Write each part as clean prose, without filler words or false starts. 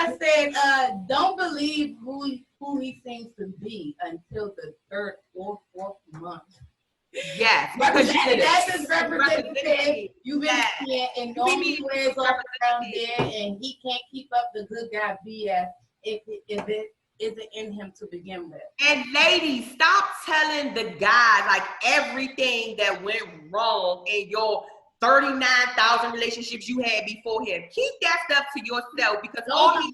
I said, don't believe who he seems to be until the third or fourth month. Yes, because that's his representative. You've been seeing, and normally wears off around there, and he can't keep up the good guy BS if it isn't in him to begin with. And ladies, stop telling the guy like everything that went wrong in your 39,000 relationships you had before him. Keep that stuff to yourself, because all he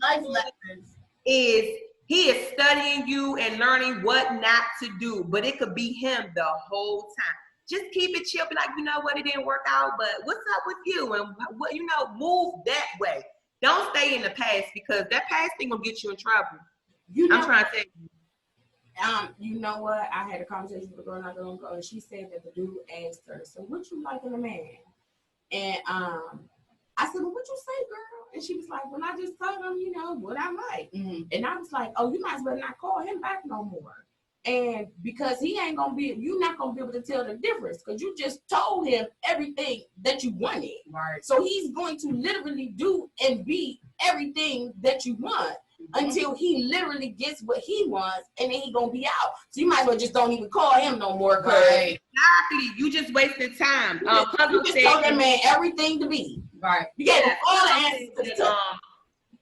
is he is studying you and learning what not to do, but it could be him the whole time. Just keep it chill, be like, you know what, it didn't work out, but what's up with you? And what, you know, move that way. Don't stay in the past, because that past thing will get you in trouble. You know, I'm trying to say. You know what? I had a conversation with a girl not long ago, and she said that the dude asked her, "So what you like in a man?" And I said, "Well, what you say, girl?" And she was like, "Well, I just told him, you know, what I like." Mm-hmm. And I was like, "Oh, you might as well not call him back no more." And because he ain't gonna be, you're not gonna be able to tell the difference, because you just told him everything that you wanted. Right. So he's going to literally do and be everything that you want. Mm-hmm. Until he literally gets what he wants, and then he gonna be out. So you might as well just don't even call him no more. Right. Exactly. You just wasted time. You just told that man everything to be. Right. You gave him all the answers.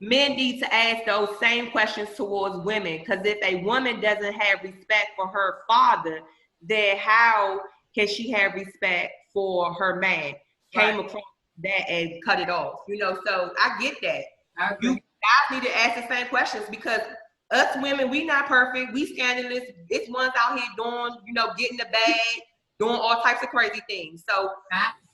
Men need to ask those same questions towards women, because if a woman doesn't have respect for her father, then how can she have respect for her man? Came across that and cut it off. You know, so I get that. I agree. Guys need to ask the same questions, because us women, we not perfect. We scandalous. It's ones out here doing, you know, getting the bag, doing all types of crazy things. So,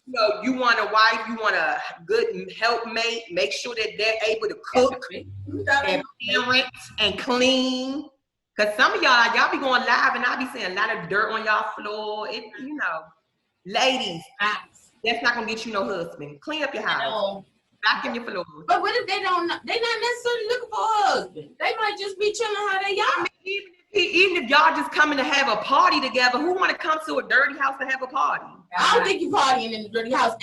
you know, you want a wife, you want a good helpmate. Make sure that they're able to cook and parent and clean. Because some of y'all be going live, and I be seeing a lot of dirt on y'all floor. It, you know, ladies, that's not gonna get you no husband. Clean up your house. Back in your floor. But what if they don't know? They're not necessarily looking for a husband. They might just be chilling how they are. I mean, even if y'all just coming to have a party together, who want to come to a dirty house to have a party? I don't think you partying in the dirty house.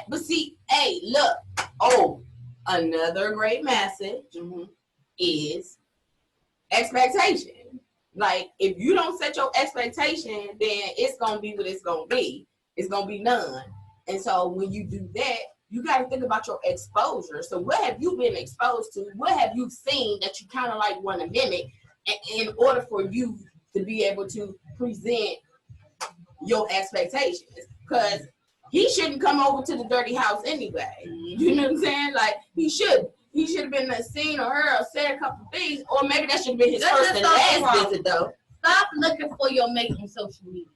But see, hey, look. Oh, another great message is expectation. Like, if you don't set your expectation, then it's gonna be what it's gonna be. It's gonna be none. And so when you do that, you got to think about your exposure. So what have you been exposed to? What have you seen that you kind of like want to mimic in order for you to be able to present your expectations? Because he shouldn't come over to the dirty house anyway. You know what I'm saying? Like, he should have been seen or heard or said a couple things, or maybe that should have been his first and last visit, though. Stop looking for your mate on social media.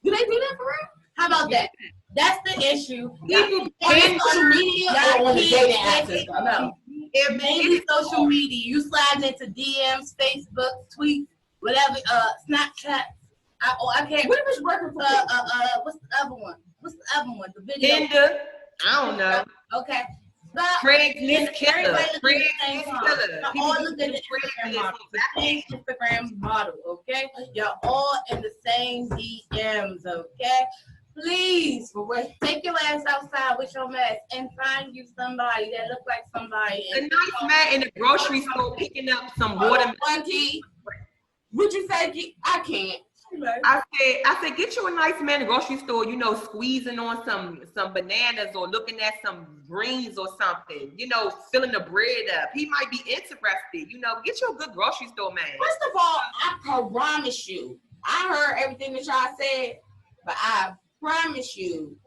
Do they do that for real? How about that? That's the issue. People on social media or on the dating apps? No. If mainly social media, you sliding into DMs, Facebook, tweets, whatever, Snapchat. I can't. What if it's working for? What's the other one? The video. Tinder. I don't know. Okay. Stop. Craigslist killer. All look at the Instagram model. Okay. Y'all all in the same DMs. Okay. Please, take your ass outside with your mask and find you somebody that looks like somebody. A nice man in the grocery store picking up some watermelon. Would you say, Kee? I can't. I said, get you a nice man in the grocery store, you know, squeezing on some bananas or looking at some greens or something, you know, filling the bread up. He might be interested, you know, get you a good grocery store man. First of all, I promise you, I heard everything that y'all said, but I promise you,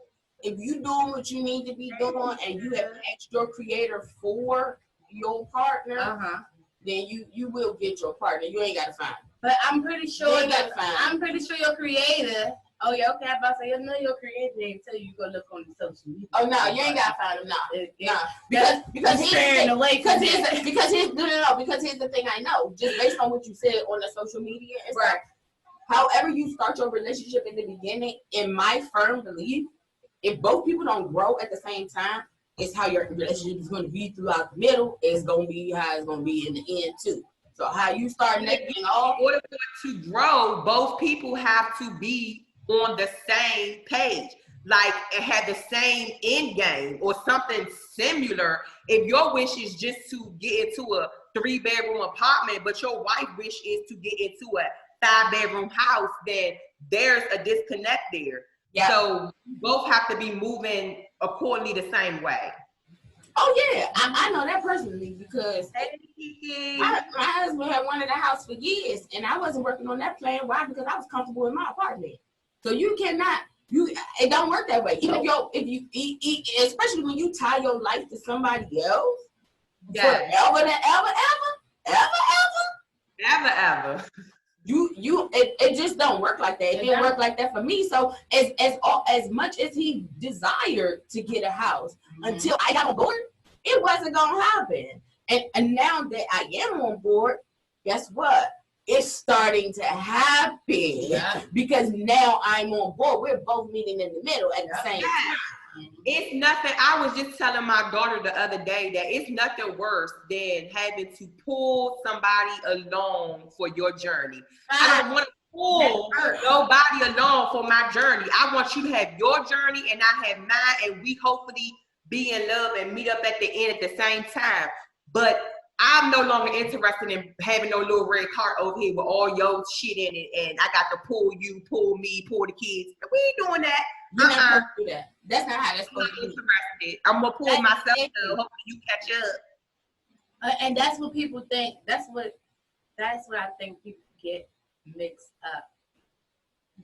if you doing what you need to be doing and you have asked your creator for your partner, then you will get your partner. You ain't got to find him. But I'm pretty sure your creator. Oh yeah, okay. I'm about to say, I know your creator didn't tell you go look on the social media. Oh no, you ain't got to find him. No, because here's the thing I know. Just based on what you said on the social media and stuff. However you start your relationship in the beginning, in my firm belief, if both people don't grow at the same time, it's how your relationship is going to be throughout the middle. It's going to be how it's going to be in the end too. So how you start making all. In order for it to grow, both people have to be on the same page. like have the same end game or something similar. If your wish is just to get into a 3-bedroom apartment, but your wife's wish is to get into a 5-bedroom house, then there's a disconnect there. Yep. So both have to be moving accordingly the same way. Oh yeah, I know that personally because my husband had wanted a house for years, and I wasn't working on that plan. Why? Because I was comfortable in my apartment. So you cannot. It don't work that way. Even if you especially when you tie your life to somebody else, forever and ever. It just don't work like that. It didn't work like that for me. So as much as he desired to get a house, until I got on board, it wasn't gonna happen. And now that I am on board, guess what? It's starting to happen because now I'm on board. We're both meeting in the middle at the same time. It's nothing. I was just telling my daughter the other day that it's nothing worse than having to pull somebody along for your journey. I don't want to pull nobody along for my journey. I want you to have your journey and I have mine, and we hopefully be in love and meet up at the end at the same time. But I'm no longer interested in having no little red cart over here with all your shit in it, and I got to pull you, pull me, pull the kids. We ain't doing that. You're not supposed to do that. That's not how that's supposed to be. I'm gonna pull myself though. Hopefully you catch up. And that's what people think. That's what I think people get mixed up.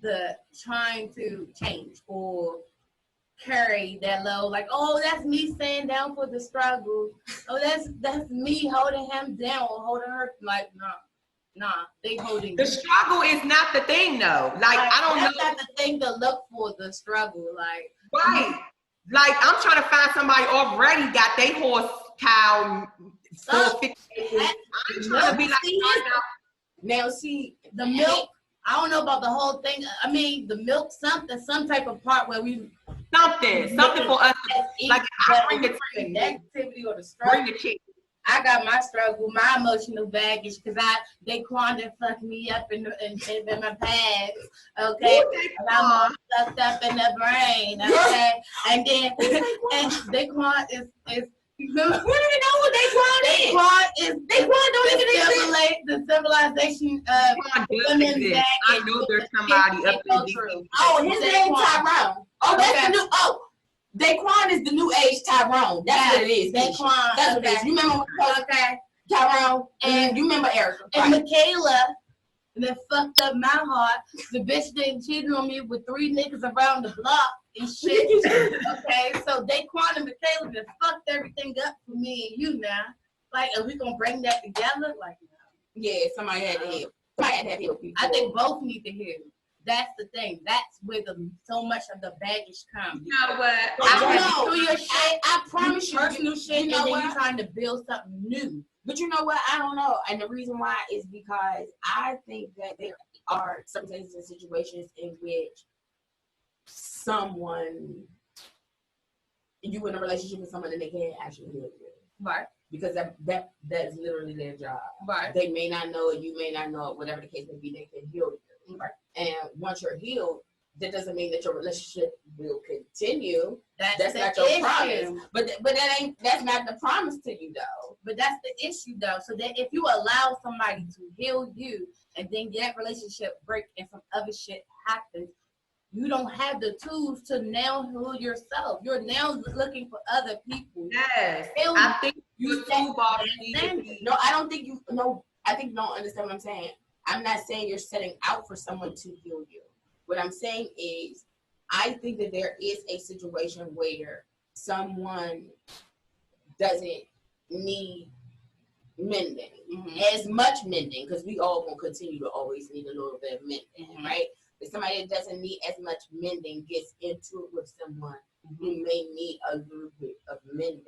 The trying to change or carry that load, like, oh, that's me staying down for the struggle. Oh, that's me holding him down or holding her. Like, nah, they holding the struggle is not the thing though. Like I don't know. That's not the thing to look for. The struggle, like right. Like I'm trying to find somebody already got their horse cow. I'm trying to be like now. See the milk. I don't know about the whole thing. I mean, the milk, some type of part where we something for us. Like I bring the negativity or the struggle. Bring the chick. I got my struggle, my emotional baggage, because Daquan done fucked me up in my past, okay? And I'm all sucked up in the brain, okay? And then and Daquan is remember, we don't even know what Daquan don't even exist. The civilization of women's baggage. I know there's somebody up in DC. Oh, his name Tyrone. Oh, that's the new. Oh, Daquan is the new age Tyrone. That's what it is. Daquan. That's what it is. You remember Tyrone? And you remember Erica. And Michaela that fucked up my heart. The bitch didn't cheat on me with 3 niggas around the block and shit. Okay, so Daquan and Michaela that fucked everything up for me and you now. Like, are we gonna bring that together? Like, no. Yeah, somebody had to heal. Somebody had to heal people. I think both need to heal. That's the thing. That's where so much of the baggage comes. You know what? I know. Your shit, I promise you, personal shit, and then you're trying to build something new. But you know what? I don't know. And the reason why is because I think that there are some cases and situations in which you in a relationship with someone and they can't actually heal you. Right. Because that's literally their job. Right. They may not know it, you may not know it, whatever the case may be, they can heal you. Right. And once you're healed, that doesn't mean that your relationship will continue. That's not your promise. But that's not the promise to you though. But that's the issue though. So that if you allow somebody to heal you and then that relationship break and some other shit happens, you don't have the tools to now heal yourself. You're now looking for other people. Yes. I think you No, I don't think you no, I think you don't understand what I'm saying. I'm not saying you're setting out for someone to heal you. What I'm saying is, I think that there is a situation where someone doesn't need mending, as much mending, because we all gonna continue to always need a little bit of mending, right? But somebody that doesn't need as much mending gets into it with someone who may need a little bit of mending,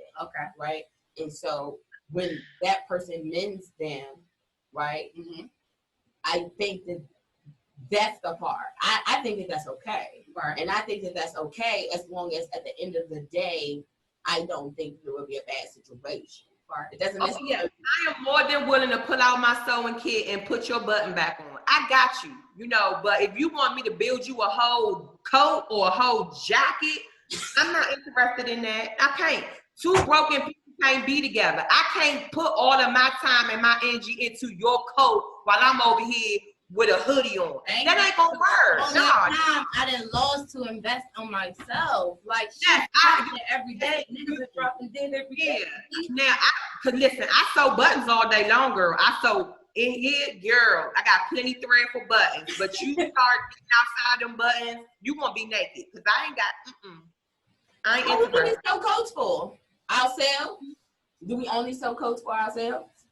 right? And so when that person mends them, right? I think that that's the part. I think that that's okay. Right. And I think that that's okay as long as at the end of the day, I don't think it will be a bad situation. Right. It doesn't necessarily. I am more than willing to pull out my sewing kit and put your button back on. I got you, but if you want me to build you a whole coat or a whole jacket. I'm not interested in that. I can't. Two broken people can't be together. I can't put all of my time and my energy into your coat while I'm over here with a hoodie on. That ain't gonna work. All that time I done lost to invest on myself. Like yes, every day. Niggas are dropping dead every day. Now, cause listen, I sew buttons all day long, girl. I sew in here, girl. I got plenty thread for buttons. But you start getting outside them buttons, you gonna be naked. Cause I ain't got. I ain't. What do we sew coats for? Ourselves? Do we only sew coats for ourselves?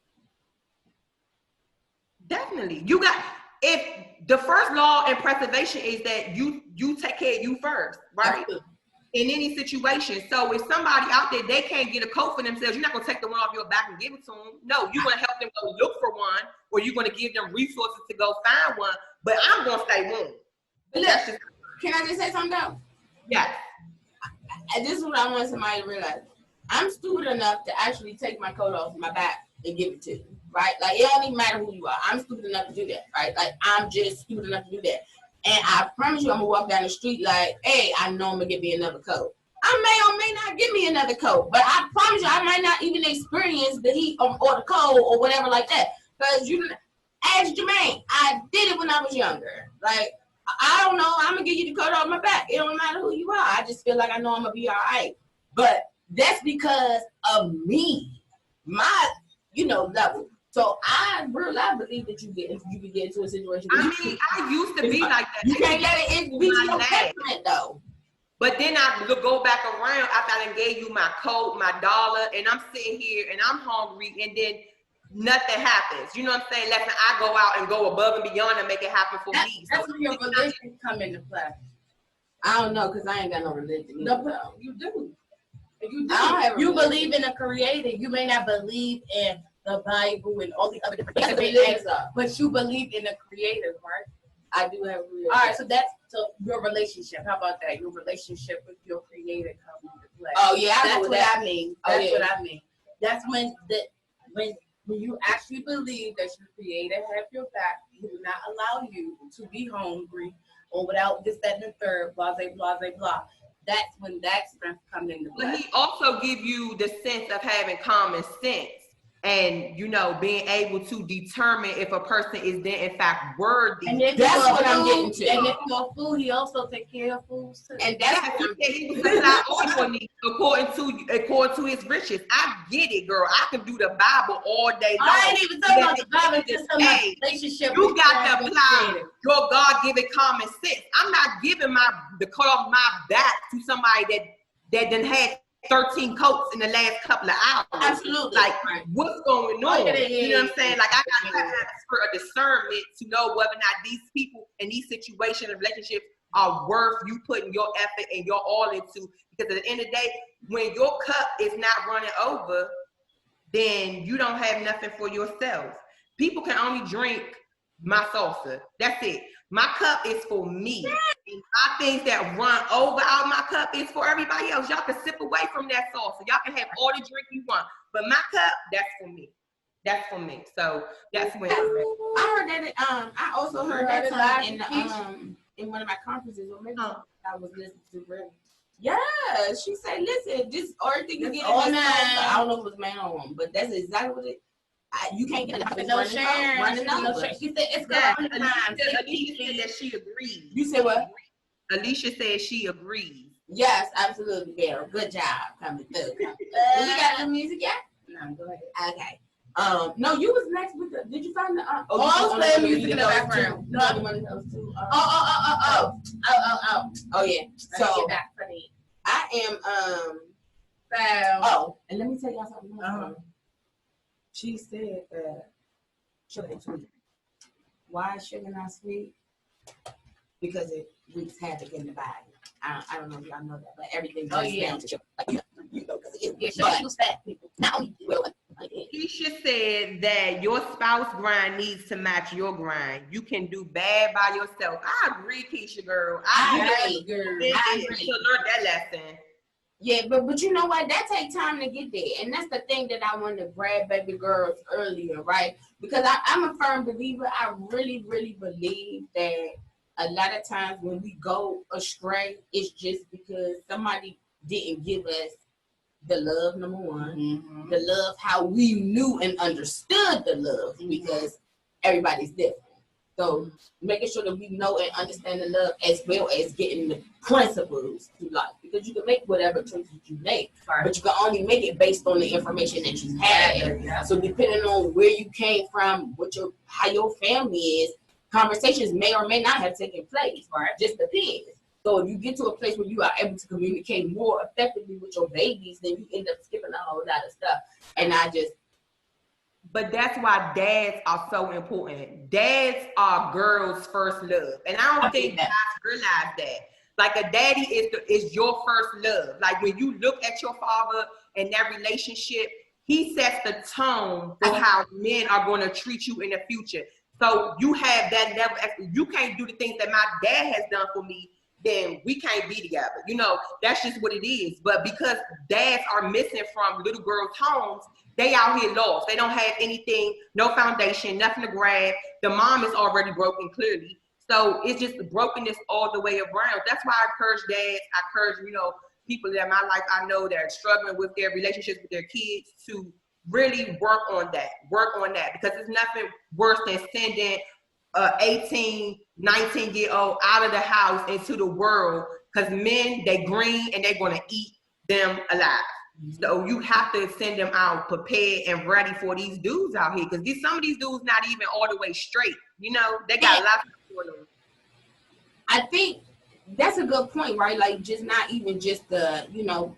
Definitely. You got. If the first law in preservation is that you take care of you first, right? Absolutely. In any situation. So if somebody out there, they can't get a coat for themselves, you're not gonna take the one off your back and give it to them. No, you're gonna help them go look for one, or you're gonna give them resources to go find one. But I'm gonna stay warm. Look, can I just say something though? Yes. And this is what I want somebody to realize. I'm stupid enough to actually take my coat off my back and give it to you. Right? Like, it don't even matter who you are. I'm stupid enough to do that, right? Like, I'm just stupid enough to do that. And I promise you, I'm going to walk down the street like, hey, I know I'm going to get me another coat. I may or may not get me another coat, but I promise you, I might not even experience the heat or the cold or whatever like that. Because you, as Jermaine, I did it when I was younger. Like, I don't know, I'm going to give you the coat off my back. It don't matter who you are. I just feel like I know I'm going to be all right. But that's because of me, my, level. So I believe that you can get into a situation. I mean, I used to be like that. You can't let it be your temperament though. But then I go back around after I done gave you my coat, my dollar, and I'm sitting here and I'm hungry, and then nothing happens. You know what I'm saying? Listen, I go out and go above and beyond and make it happen for me. That's when your religion come into play. I don't know, because I ain't got no religion. No, you do. You do. You believe in a creator. You may not believe in the Bible and all the other different things, but you believe in a creator, right? I do have a creator. All right, so that's your relationship. How about that? Your relationship with your creator comes into play. Oh yeah, that's what I mean. That's what I mean. That's when you actually believe that your creator has your back, he will not allow you to be hungry or without this, that, and the third, blah, blah, blah, blah, blah. That's when that strength comes into play. But he also give you the sense of having common sense. And, being able to determine if a person is then in fact worthy. And that's what I'm getting to. And if you're food, he also take care of food too. And that's what he was supply all your needs according to his riches. I get it, girl. I can do the Bible all day long. I ain't even talking about the Bible, just talking about relationship. You got to apply your God-given common sense. I'm not giving the cut off my back to somebody that done had 13 coats in the last couple of hours. Absolutely. Like, what's going on? You know what I'm saying? Like, I got to have a discernment to know whether or not these people in these situations and relationships are worth you putting your effort and your all into. Because at the end of the day, when your cup is not running over, then you don't have nothing for yourself. People can only drink my salsa. That's it. My cup is for me. And my things that run over out my cup is for everybody else. Y'all can sip away from that salsa. Y'all can have all the drink you want. But my cup, that's for me. That's for me. So that's when I heard that. I also heard that in one of my conferences. Or maybe I was listening to Brenda. Yeah, she said, "Listen, this everything you get all man. I don't know if it was man or woman, but that's exactly what it. You can't get it. No sharing. No sharing. She said it's going on time. Alicia said that she agrees. You said what? Alicia said she agrees. Yes, absolutely, Vera. Good job coming through. We got the music yet? No, go ahead. Okay. No, you was next with the. Did you find the? I was playing music in the background. No, the one of those two. Oh yeah. So I am and let me tell y'all something. She said that sugar ain't sweet. Why is sugar not sweet? Because it wreaks havoc in the body. I don't know if y'all know that, but everything goes down to sugar. Like, because sugar equals fat, people. Not only Keisha said that your spouse grind needs to match your grind. You can do bad by yourself. I agree, Keisha, girl. I agree. To learn that lesson. Yeah, but you know what? That takes time to get there. And that's the thing that I wanted to grab baby girls earlier, right? Because I'm a firm believer. I really, really believe that a lot of times when we go astray, it's just because somebody didn't give us the love, number one, the love how we knew and understood the love, because everybody's different. So making sure that we know and understand the love as well as getting the principles to life, because you can make whatever choices you make, but you can only make it based on the information that you have. So depending on where you came from, how your family is, conversations may or may not have taken place. Just depends. So if you get to a place where you are able to communicate more effectively with your babies, then you end up skipping a whole lot of stuff. But that's why dads are so important. Dads are girls' first love. And I don't think guys realize that. Like a daddy is your first love. Like when you look at your father and that relationship, he sets the tone for how men are going to treat you in the future. So you have that level. You can't do the things that my dad has done for me, then we can't be together. You know, that's just what it is. But because dads are missing from little girls' homes, they out here lost. They don't have anything, no foundation, nothing to grab. The mom is already broken, clearly. So it's just the brokenness all the way around. That's why I encourage dads, I encourage, people that in my life I know that are struggling with their relationships with their kids to really work on that, because it's nothing worse than sending 18, 19-year-old out of the house into the world, because men, they green and they're going to eat them alive. So you have to send them out prepared and ready for these dudes out here, because some of these dudes not even all the way straight. They got a lot of going on. I think that's a good point, right? Like just not even just the,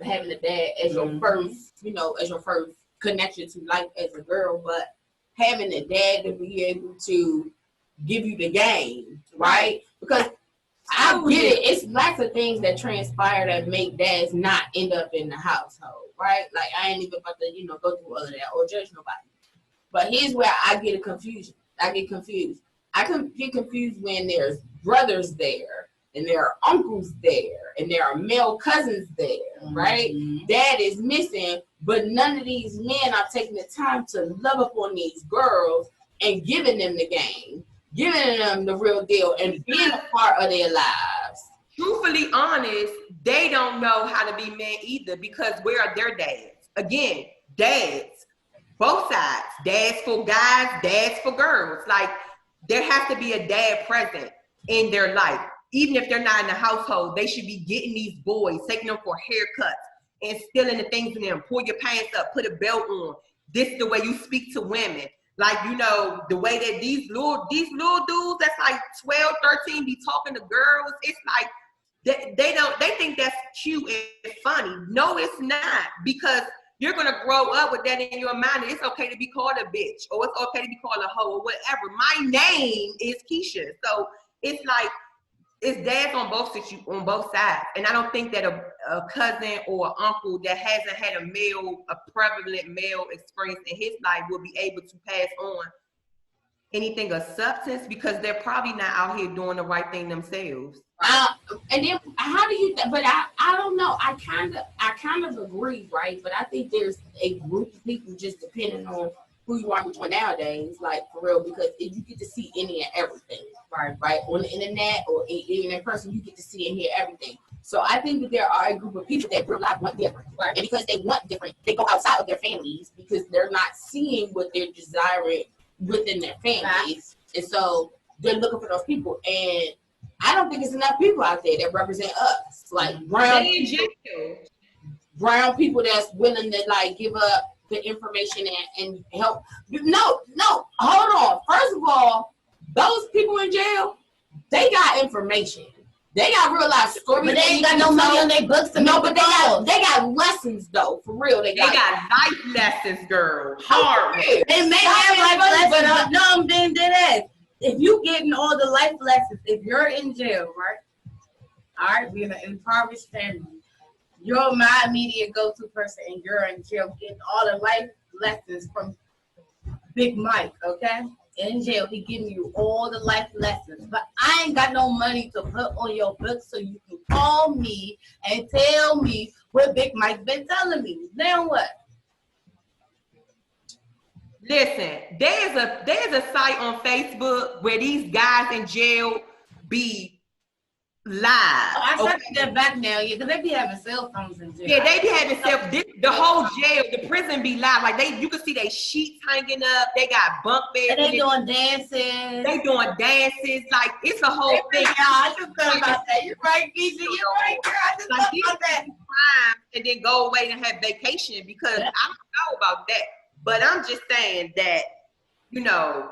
having a dad as your first, as your first connection to life as a girl, but having a dad to be able to give you the game, right? Because I get it. It's lots of things that transpire that make dads not end up in the household, right? Like I ain't even about to, go through all of that or judge nobody. But here's where I get a confusion. I get confused. I can get confused when there's brothers there and there are uncles there and there are male cousins there, right? Dad is missing, but none of these men are taking the time to love up on these girls and giving them the game, giving them the real deal, and being a part of their lives. Truthfully honest, they don't know how to be men either, because where are their dads? Again, dads, both sides. Dads for guys, dads for girls. Like, there has to be a dad present in their life. Even if they're not in the household, they should be getting these boys, taking them for haircuts, instilling the things in them. Pull your pants up, put a belt on. This is the way you speak to women. Like, the way that these little dudes that's like 12, 13 be talking to girls, it's like they think that's cute and funny. No, it's not, because you're gonna grow up with that in your mind. And it's okay to be called a bitch, or it's okay to be called a hoe, or whatever. My name is Keisha, so it's like it's dads on both sides. And I don't think that a cousin or uncle that hasn't had a prevalent male experience in his life will be able to pass on anything of substance, because they're probably not out here doing the right thing themselves. And then how do you? But I don't know. I kind of agree, right? But I think there's a group of people, just depending on who you are with nowadays, like for real, because you get to see any and everything, right? On the internet or even in person, you get to see and hear everything. So I think that there are a group of people that real life want different, right? And because they want different, they go outside of their families because they're not seeing what they're desiring within their families, and so they're looking for those people. And I don't think it's enough people out there that represent us, like brown people that's willing to like give up the information and help. No, hold on. First of all, those people in jail, they got information. They got real life stories. But they ain't got no money on their books. No, but they got lessons though. For real, they got life lessons, girl. Hard. They may have life lessons, but no, then did it. If you getting all the life lessons, if you're in jail, right? All right, we're in an impoverished family. You're my immediate go-to person, and you're in jail getting all the life lessons from Big Mike, okay? In jail, he giving you all the life lessons. But I ain't got no money to put on your book, so you can call me and tell me what Big Mike been telling me. Then what? Listen, there's a site on Facebook where these guys in jail be live. I take that back now, yeah, because they be having cell phones in jail. Yeah, they be having the whole jail, the prison be live. Like you can see they sheets hanging up. They got bunk beds. And they doing dances. They doing dances. Like it's a whole thing. Yeah, I just thought about that. You're right, Keisha. You're right, girl. I just thought about that. And then go away and have vacation because I don't know about that. But I'm just saying that, you know,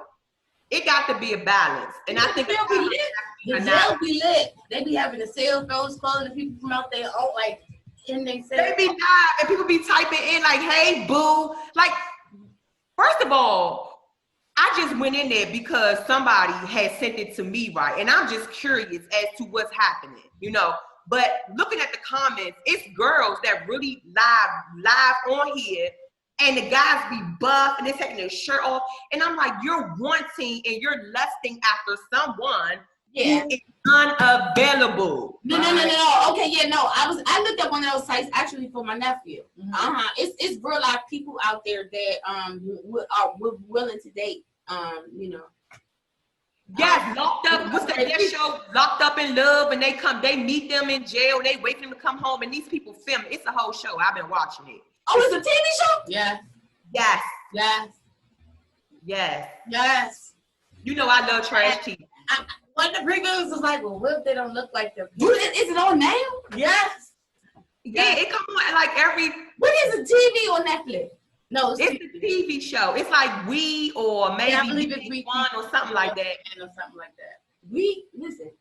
it got to be a balance. And I think they'll be lit. The jail be lit. They be having the cell phones calling the people from out there, like, in they cell. They be live and people be typing in like, hey, boo. Like, first of all, I just went in there because somebody had sent it to me, right? And I'm just curious as to what's happening, you know? But looking at the comments, it's girls that really live on here. And the guys be buff and they're taking their shirt off. And I'm like, you're wanting and you're lusting after someone who is unavailable. No. Okay, yeah, no. I looked up one of those sites actually for my nephew. It's real life people out there that are willing to date. You know. Yes, locked up. What's that show? Locked Up in Love, and they meet them in jail. They wait for them to come home, and these people film it. It's a whole show. I've been watching it. Oh, it's a TV show? Yeah. Yes. You know I love trash TV. One of the previews was like, well, what if they don't look like them? Is it on now? Yes. Yeah, it comes on like every. What is a TV or Netflix? No, it's a TV show. It's like We or maybe I believe it's One or something like that. Or something like that. Listen,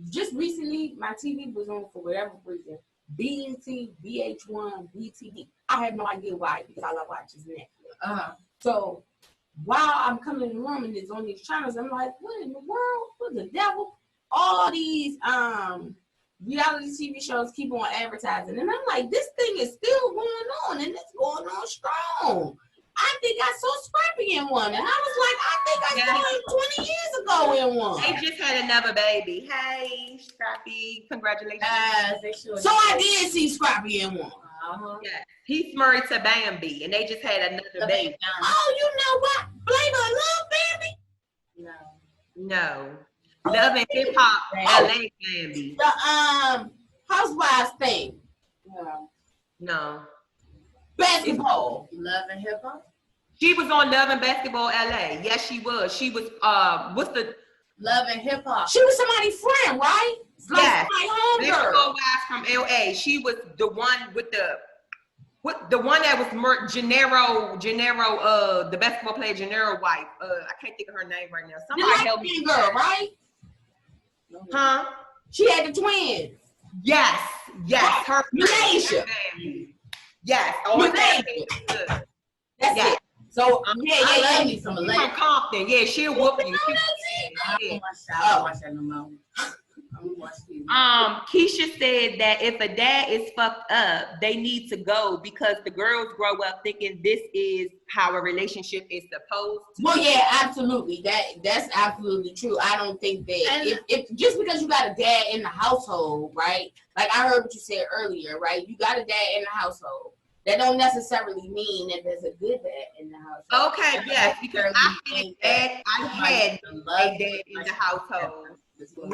just recently my TV was on for whatever reason. BET, VH1, BTV. I have no idea why because all I watch is Netflix. So while I'm coming in the room and it's on these channels, I'm like, what in the world? What the devil? All these reality TV shows keep on advertising. And I'm like, this thing is still going on and it's going on strong. I think I saw Scrappy in one. And I was like, I think I saw him 20 years ago in one. They just had another baby. Hey, Scrappy. Congratulations. So I did see Scrappy in one. Yeah. He's married to Bambi and they just had another baby. Oh, you know what? Blame her love Bambi? No. Love and Hip Hop, LA Bambi. The Housewives thing. No. Basketball. Love and Hip Hop? She was on Love and Basketball LA. Yes, she was. She was what's the Love and Hip Hop? She was somebody's friend, right? Like yes. my homegirl. Wives from LA. She was the one with the one that was Gennaro, the basketball player Gennaro wife. I can't think of her name right now. Somebody help me. Girl, right? Huh? She had the twins. Yes. Her Malaysia. Yes. Malaysia. That's it. So I love me some Malaysia. From Compton. Yeah, she'll whoop you. I don't watch that no more. Keisha said that if a dad is fucked up, they need to go because the girls grow up thinking this is how a relationship is supposed to. Well, yeah, absolutely. That's absolutely true. I don't think that if just because you got a dad in the household, right? Like I heard what you said earlier, right? You got a dad in the household. That don't necessarily mean that there's a good dad in the household. Okay, yes, because I had a dad in the household. Well,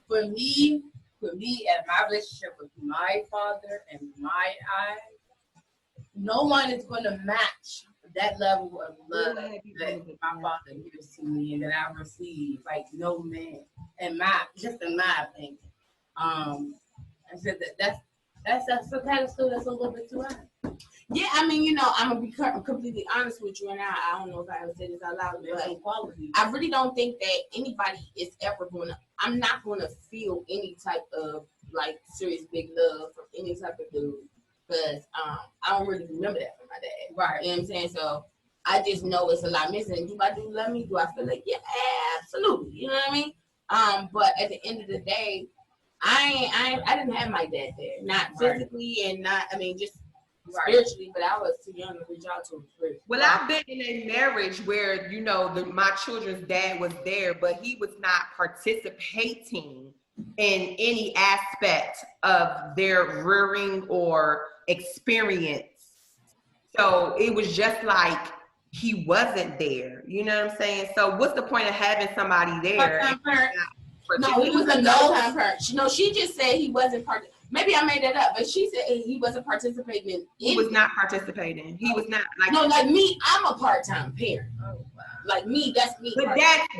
for me, and my relationship with my father and my eyes, no one is going to match that level of love that my father gives to me and that I receive. Like no man, in my opinion. I said that's a pedestal that's a little bit too high. Yeah, I mean, you know, I'm gonna be completely honest with you, and I don't know if I ever said this out loud, but I really don't think that anybody is ever I'm not gonna feel any type of like serious big love from any type of dude, because I don't really remember that from my dad. Right. You know what I'm saying? So I just know it's a lot missing. Do I do love me? Do I feel like yeah, absolutely. You know what I mean? But at the end of the day, I didn't have my dad there, not physically and not, I mean, just spiritually, but I was too young to reach out to him. Well, I've been in a marriage where, you know, my children's dad was there, but he was not participating in any aspect of their rearing or experience. So it was just like he wasn't there. You know what I'm saying? So what's the point of having somebody there? No, he was a no-time parent. No, she just said he wasn't part. Maybe I made that up, but she said he wasn't participating in. He was not participating. He was not like. No, like me, I'm a part-time parent. Oh, wow. Like me, that's me.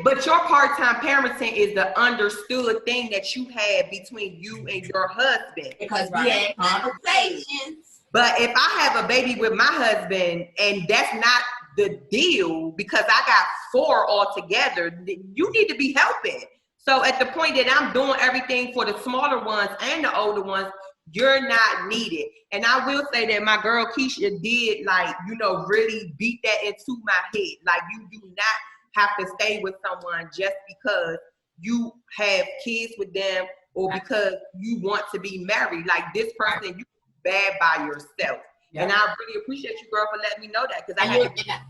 But your part-time parenting is the understood thing that you had between you and your husband. Because we had conversations. But if I have a baby with my husband and that's not the deal because I got 4 altogether, you need to be helping. So at the point that I'm doing everything for the smaller ones and the older ones, you're not needed. And I will say that my girl Keisha did, like, you know, really beat that into my head. Like, you do not have to stay with someone just because you have kids with them or because you want to be married. Like, this person, you bad by yourself. Yeah. And I really appreciate you, girl, for letting me know that.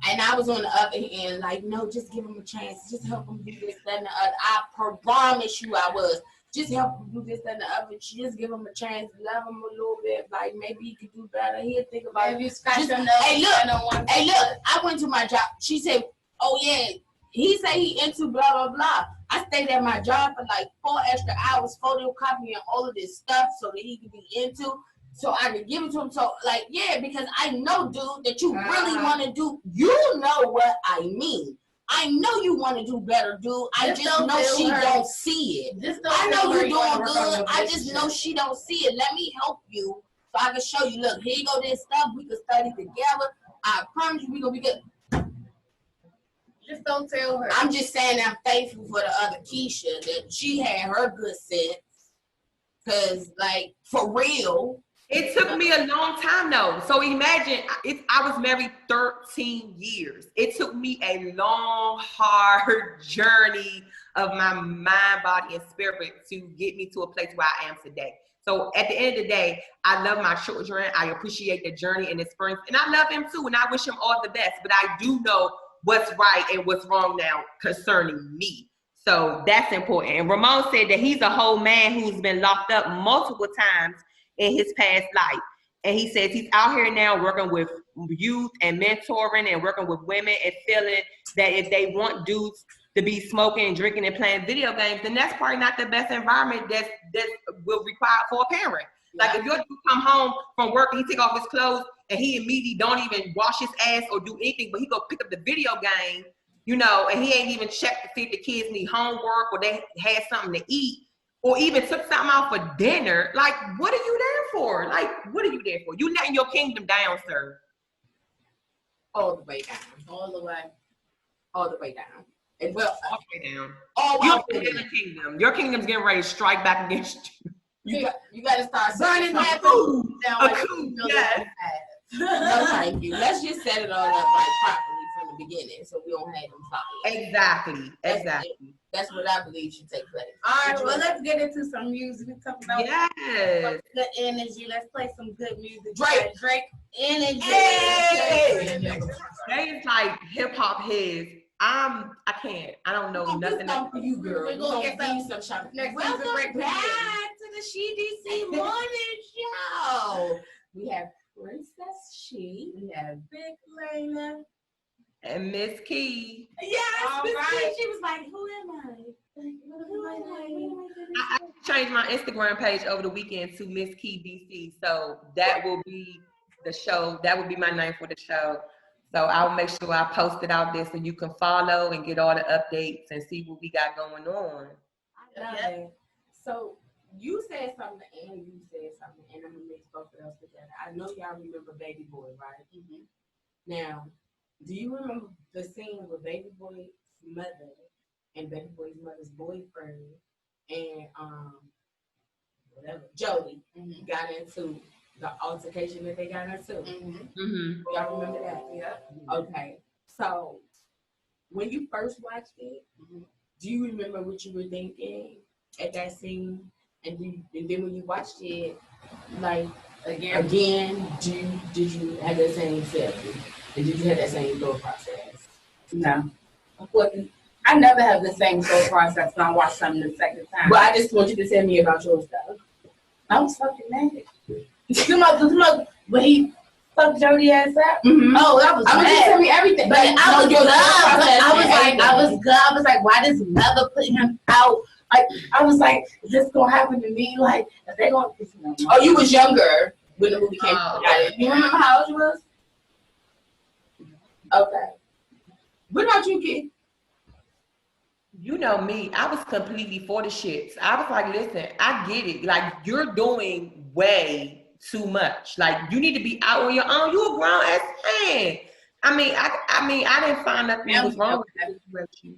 And I was on the other end, like, no, just give him a chance. Just help him do this, that, and the other. I promise you I was. Just help him do this, that, and the other. Just give him a chance. Love him a little bit. Like, maybe he could do better. He'll think about it. Hey, look. I went to my job. She said, oh, yeah. He said he into blah, blah, blah. I stayed at my job for like 4 extra hours, photocopying all of this stuff so that he could be into. So I could give it to him. So, like, yeah, because I know, dude, that you really want to do. You know what I mean. I know you want to do better, dude. I just know she don't see it. I know you're doing good. I just know she don't see it. Let me help you so I can show you. Look, here you go, this stuff. We can study together. I promise you we going to be good. Just don't tell her. I'm just saying I'm thankful for the other Keisha that she had her good sense. Because, like, for real. It took me a long time though. So imagine, I was married 13 years. It took me a long, hard journey of my mind, body, and spirit to get me to a place where I am today. So at the end of the day, I love my children. I appreciate the journey and experience. And I love him too. And I wish him all the best. But I do know what's right and what's wrong now concerning me. So that's important. And Ramon said that he's a whole man who's been locked up multiple times in his past life. And he says he's out here now working with youth and mentoring and working with women and feeling that if they want dudes to be smoking and drinking and playing video games, then that's probably not the best environment that will require for a parent. Yeah. Like if your dude come home from work and he take off his clothes and he immediately don't even wash his ass or do anything, but he go pick up the video game, you know, and he ain't even checked to see if the kids need homework or they had something to eat, or even took something out for dinner, like, what are you there for? Like, what are you there for? You letting your kingdom down, sir. All the way down. All the way. All the way down. And well, all the way down. All the way down. Kingdom. Your kingdom's getting ready to strike back against you. You got to start burning that food. Yes. No, thank you. Let's just set it all up like properly from the beginning so we don't have them fight. Exactly. That's what I believe should take place. All right, well, let's get into some music. We talk about good energy. Let's play some good music. Drake energy. Hey! They is like hip hop heads. I can't. I don't know nothing. For you, girl. We're gonna get some shopping. Welcome back to the Shee DC Morning Show. We have Princess Shee. We have Big Lena. And Miss Kee. Yes, Miss Kee. She was like, who am I? I changed my Instagram page over the weekend to Miss Kee DC. So that will be the show. That will be my name for the show. So I'll make sure I post it out there so you can follow and get all the updates and see what we got going on. I love it. So you said something and you said something, and I'm going to mix both of those together. I know y'all remember Baby Boy, right? Mm-hmm. Now, do you remember the scene where Baby Boy's mother and Baby Boy's mother's boyfriend and Jody got into the altercation that they got into? Mm-hmm. Y'all remember that? Yeah. Okay. So when you first watched it, do you remember what you were thinking at that scene? And then when you watched it, like again, did you have that same selfie? Did you have that same thought process? No. I never have the same thought process when I watch something the second time. But I just want you to tell me about your stuff. I was fucking mad. When he fucked Jody ass up. Mm-hmm. Oh, that was mad. Just tell me everything. But I was good. I was like, why does mother put him out Like, I was like, is this gonna happen to me? Like, if they gonna, oh, you was younger when the movie came out. You remember how old you was? Okay. What about you, Kee? You know me, I was completely for the shits. I was like, listen, I get it. Like, you're doing way too much. Like, you need to be out on your own. You a grown ass man. I mean, I didn't find nothing was wrong with you.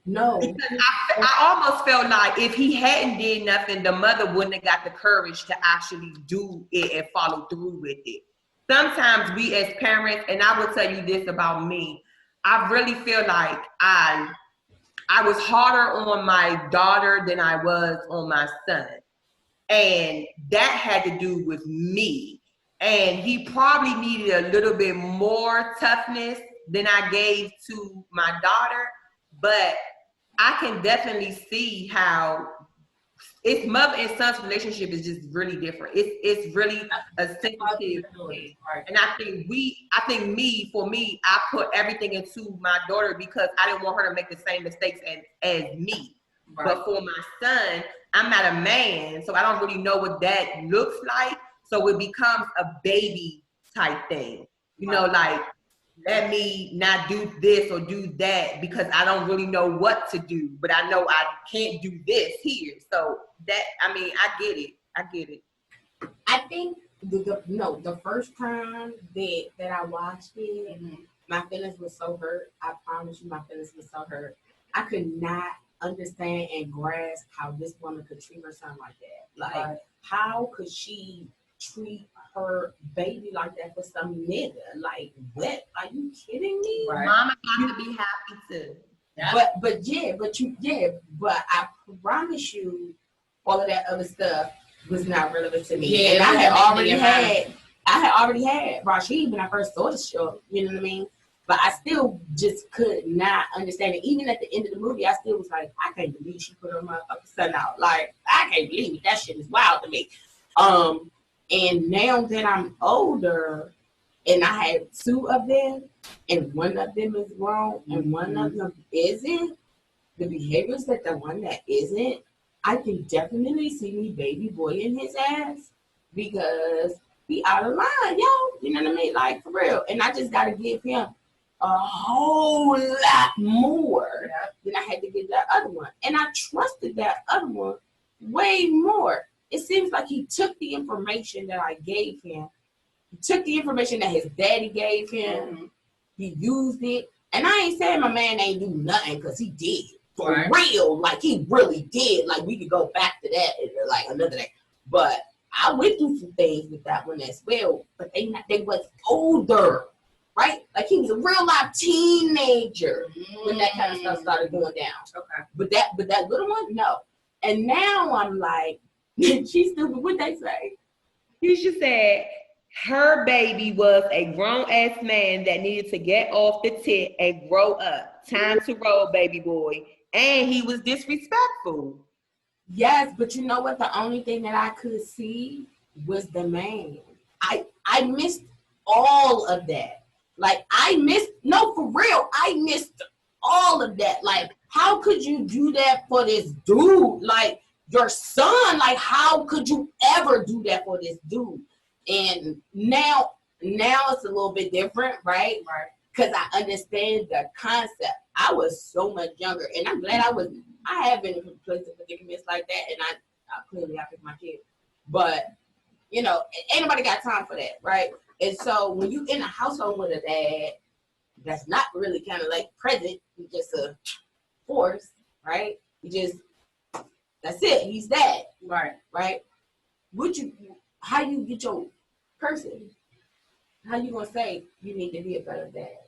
No. Because I almost felt like if he hadn't did nothing, the mother wouldn't have got the courage to actually do it and follow through with it. Sometimes we as parents, and I will tell you this about me, I really feel like I was harder on my daughter than I was on my son. And that had to do with me. And he probably needed a little bit more toughness than I gave to my daughter. But I can definitely see how it's mother and son's relationship is just really different. It's really a sensitive thing. And I think for me, I put everything into my daughter because I didn't want her to make the same mistakes as me. Right. But for my son, I'm not a man, so I don't really know what that looks like. So it becomes a baby type thing. You know, like, let me not do this or do that because I don't really know what to do, but I know I can't do this here. So that, I mean, I get it. I think the first time that I watched it, my feelings were so hurt. I promise you, my feelings were so hurt. I could not understand and grasp how this woman could treat her son like that. Like, how could she treat her baby like that for some nigga? Like, what? Are you kidding me? Right. Mama got to be happy too. Yeah. But I promise you, all of that other stuff was not relevant to me. Yeah, and I had already had Rashid when I first saw the show. You know what I mean? But I still just could not understand it. Even at the end of the movie, I still was like, I can't believe she put her motherfucking son out. Like, I can't believe it. That shit is wild to me. And now that I'm older, and I had two of them, and one of them is wrong, and one of them isn't, the behaviors that the one that isn't, I can definitely see me baby boy in his ass because he out of line, yo. You know what I mean? Like, for real. And I just got to give him a whole lot more than I had to give that other one. And I trusted that other one way more. It seems like he took the information that I gave him. He took the information that his daddy gave him. He used it. And I ain't saying my man ain't do nothing because he did. For real. Like, he really did. Like, we could go back to that like another day. But I went through some things with that one as well. But they was older. Right? Like, he was a real life teenager when that kind of stuff started going down. Okay. But that little one, no. And now I'm like, she's stupid. What they say? You should say her baby was a grown ass man that needed to get off the tit and grow up. Time to roll, baby boy. And he was disrespectful. Yes, but you know what? The only thing that I could see was the man. I missed all of that. Like, for real, I missed all of that. Like, how could you do that for this dude? Like, your son, like, how could you ever do that for this dude? And now it's a little bit different, right? Right. Because I understand the concept. I was so much younger, and I'm glad I have been in places of predicaments like that, and I clearly I picked my kid. But, you know, ain't nobody got time for that, right? And so when you in a household with a dad that's not really kind of like present, he's just a force, right? That's it. He's that. Right. Right. How you get your person? How you gonna say you need to be a better dad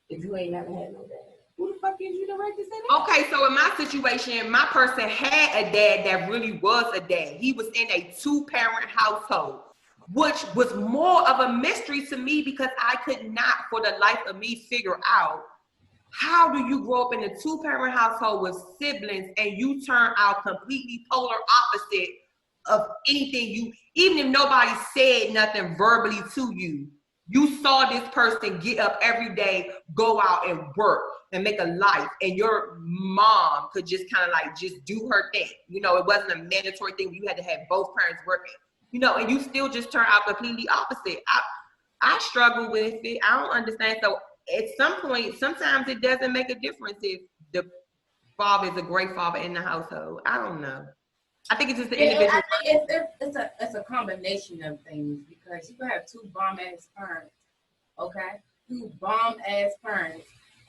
if you ain't never had no dad? Who the fuck is you to right to say that? Okay, so in my situation, my person had a dad that really was a dad. He was in a 2-parent household, which was more of a mystery to me because I could not, for the life of me, figure out how do you grow up in a 2-parent household with siblings and you turn out completely polar opposite of anything even if nobody said nothing verbally to you, You saw this person get up every day, go out and work and make a life, and your mom could just kind of like just do her thing. You know, it wasn't a mandatory thing. You had to have both parents working. You know, and you still just turn out completely opposite. I struggle with it. I don't understand. So at some point, sometimes it doesn't make a difference if the father is a great father in the household. I don't know. I think it's just the individual. I think it's a combination of things, because you can have two bomb ass parents, okay? Two bomb ass parents,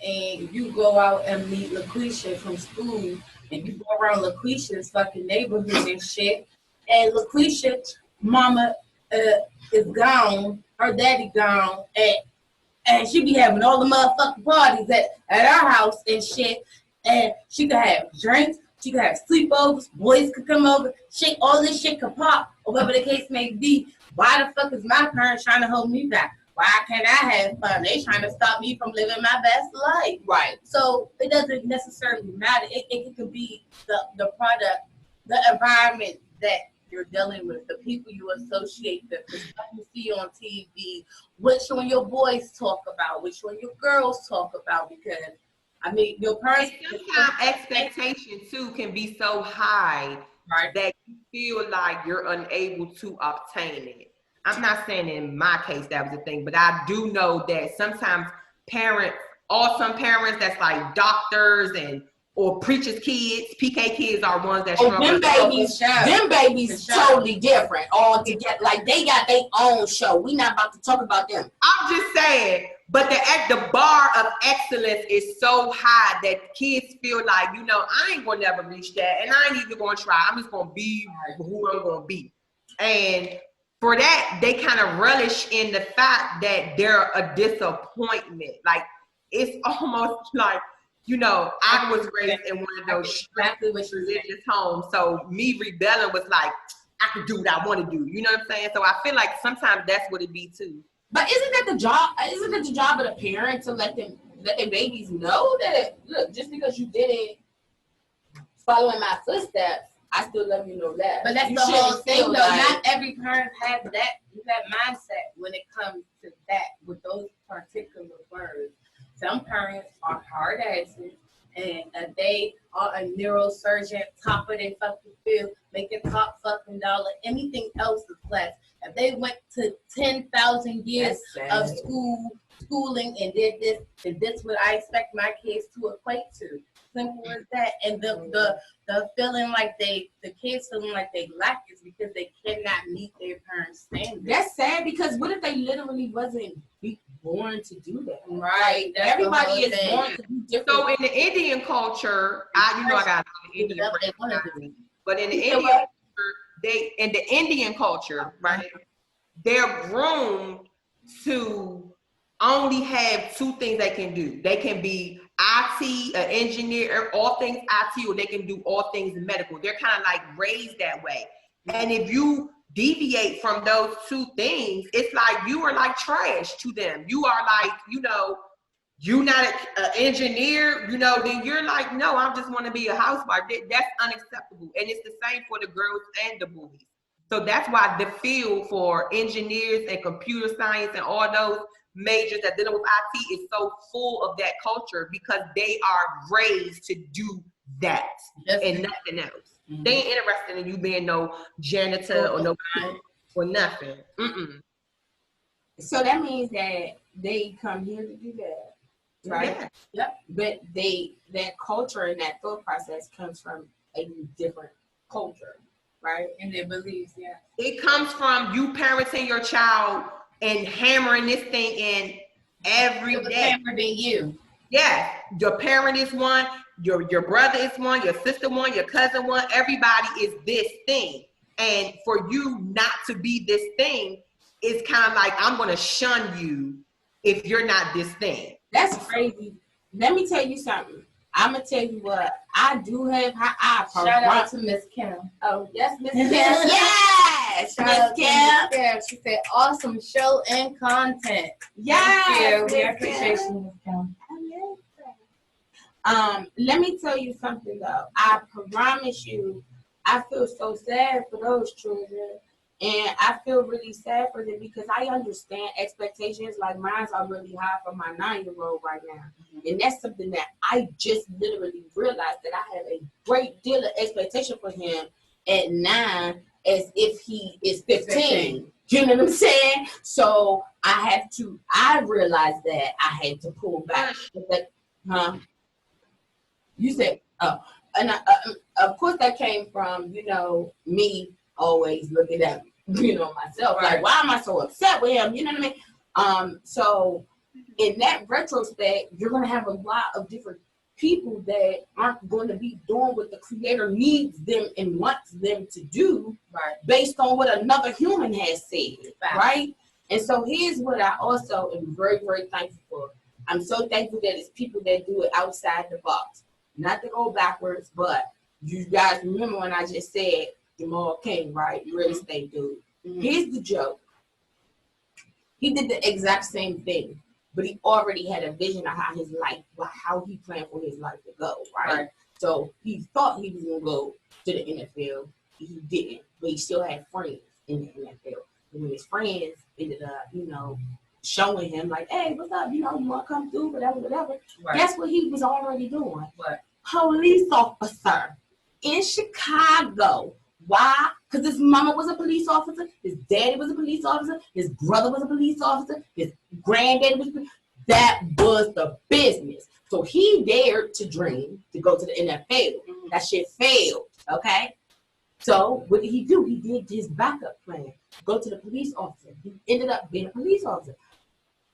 and you go out and meet LaQuisha from school, and you go around LaQuisha's fucking neighborhood and shit, and LaQuisha mama is gone, her daddy gone, and she be having all the motherfucking parties at our house and shit, and she could have drinks. She could have sleepovers, boys could come over, shit, all this shit could pop, or whatever the case may be. Why the fuck is my parents trying to hold me back? Why can't I have fun? They trying to stop me from living my best life. Right. So it doesn't necessarily matter. It could be the product, the environment that you're dealing with, the people you associate with, the stuff you see on TV, which one your boys talk about, which one your girls talk about, because I mean, your parents. Sometimes expectation too can be so high, right, that you feel like you're unable to obtain it. I'm not saying in my case that was a thing, but I do know that sometimes some parents that's like doctors or preachers' kids, PK kids are ones that struggle. Them babies totally different altogether. Like they got their own show. We not about to talk about them. I'm just saying, but the bar of excellence is so high that kids feel like, you know, I ain't gonna never reach that, and I ain't even gonna try. I'm just gonna be who I'm gonna be. And for that, they kind of relish in the fact that they're a disappointment. Like it's almost like, you know, I was raised in one of those religious homes, so me rebelling was like, I can do what I want to do. You know what I'm saying? So I feel like sometimes that's what it be too. But isn't that the job? Isn't it the job of the parent to let their babies know that look, just because you didn't follow in my footsteps, I still love you, know that. But that's the whole thing, though. Not every parent has that mindset when it comes to that with those particular words. Some parents are hard asses, and they are a neurosurgeon, top of their fucking field, making top fucking dollar. Anything else is less. If they went to 10,000 years of schooling and did this, then this what I expect my kids to equate to. Simple as that. And the feeling like the kids feeling like they lack is because they cannot meet their parents' standards. That's sad, because what if they literally wasn't born to do that? Right. Everybody is born to do different. So in the Indian culture, I got Indian friends, but in the Indian culture, right, they're groomed to only have two things they can do. They can be IT, an engineer, all things IT, or they can do all things medical. They're kind of like raised that way. And if you deviate from those two things, it's like you are like trash to them. You are like, you know, you're not an engineer, you know, then you're like, no, I just want to be a housewife. That's unacceptable. And it's the same for the girls and the boys. So that's why the field for engineers and computer science and all those majors that dealing with IT is so full of that culture, because they are raised to do that and nothing else. Mm-hmm. They ain't interested in you being no janitor or nobody or nothing. Mm-mm. So that means that they come here to do that, right? Yeah. Yep. But that culture and that thought process comes from a different culture, right? And their beliefs, yeah. It comes from you parenting your child and hammering this thing in every day. Hammered in you. Yeah, your parent is one, your brother is one, your sister one, your cousin one. Everybody is this thing, and for you not to be this thing, it's kind of like I'm gonna shun you if you're not this thing. That's crazy. Let me tell you something. I'm gonna tell you what I do have. Shout out to Miss Kim. Oh yes, Miss Kim. Yes, Miss Kim. She said awesome show and content. Yes, we appreciate you, Miss Kim. Let me tell you something though. I promise you, I feel so sad for those children And I feel really sad for them because I understand expectations like mine are really high for my 9-year-old right now. And that's something that I just literally realized that I have a great deal of expectation for him at 9 as if he is 15. You know what I'm saying? So I realized that I had to pull back. Like, huh? You said, oh, and of course that came from, me always looking at, myself. Right. Like, why am I so upset with him? You know what I mean? So in that retrospect, you're going to have a lot of different people that aren't going to be doing what the creator needs them and wants them to do, right, based on what another human has said, right? And so here's what I also am very, very thankful for. I'm so thankful that it's people that do it outside the box. Not to go backwards, but you guys remember when I just said Jamal King, right? Real estate dude. Mm-hmm. Here's the joke. He did the exact same thing, but he already had a vision of how he planned for his life to go, right? So he thought he was going to go to the NFL. He didn't, but he still had friends in the NFL. And when his friends ended up, showing him like, hey, what's up? You want to come through, whatever. Right. Guess what he was already doing? What? Police officer in Chicago. Why? Because his mama was a police officer, his daddy was a police officer, his brother was a police officer, his granddaddy was. That was the business. So he dared to dream to go to the NFL. Mm-hmm. That shit failed. Okay. So what did he do? He did his backup plan. Go to the police officer. He ended up being a police officer.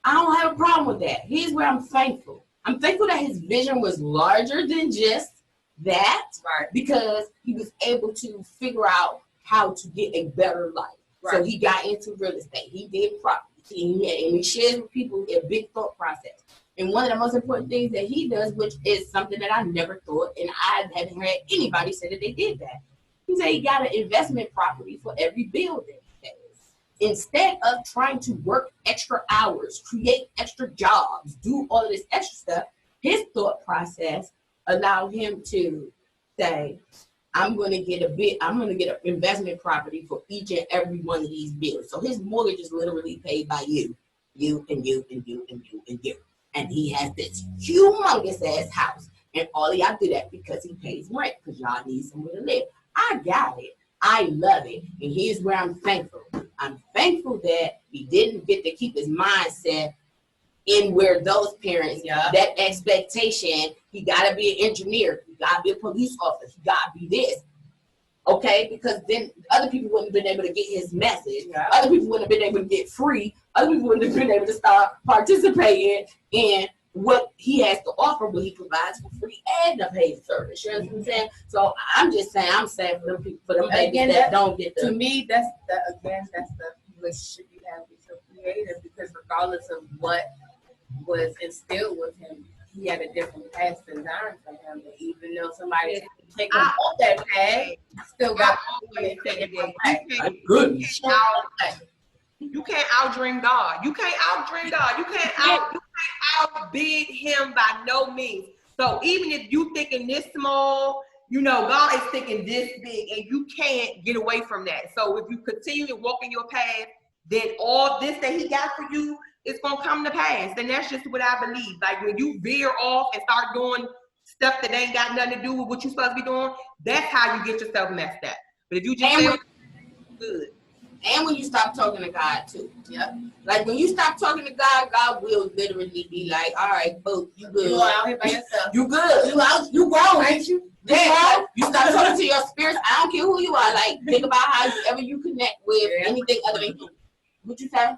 I don't have a problem with that. Here's where I'm thankful. I'm thankful that his vision was larger than just that, right, because he was able to figure out how to get a better life. Right. So he got into real estate. He did property. And he shares with people a big thought process. And one of the most important things that he does, which is something that I never thought, and I haven't heard anybody say that they did that. He said he got an investment property for every building. Instead of trying to work extra hours, create extra jobs, do all of this extra stuff, his thought process allowed him to say, I'm going to get an investment property for each and every one of these bills. So his mortgage is literally paid by you and you and you and you and you. And he has this humongous ass house. And all of y'all do that because he pays rent, because y'all need somewhere to live. I got it. I love it. And here's where I'm thankful. I'm thankful that he didn't get to keep his mindset in where those parents, that expectation, he got to be an engineer, he got to be a police officer, he got to be this. Okay? Because then other people wouldn't have been able to get his message. Yeah. Other people wouldn't have been able to get free. Other people wouldn't have been able to start participating in what he has to offer, what he provides for free and the paid service. You know what I'm saying? So I'm just saying, I'm sad for them people, for them babies that don't get the. To me, that's the relationship you have with your creator, because regardless of what was instilled with him, he had a different path designed for him. And even though somebody take him off that path, still got to take it. You can't outdream God. You can't outdream God. You can't outbid him by no means. So even if you thinking this small, God is thinking this big, and you can't get away from that. So if you continue to walk in your path, then all this that he got for you is going to come to pass. And that's just what I believe. Like when you veer off and start doing stuff that ain't got nothing to do with what you're supposed to be doing, that's how you get yourself messed up. But if you just feel good. And when you stop talking to God too. Yep. Like when you stop talking to God, God will literally be like, all right, boo, you good. You out here by yourself. You good. You grown, ain't you? Yeah. You stop talking to your spirits. I don't care who you are. Like, think about how you connect with anything other than him. What you say?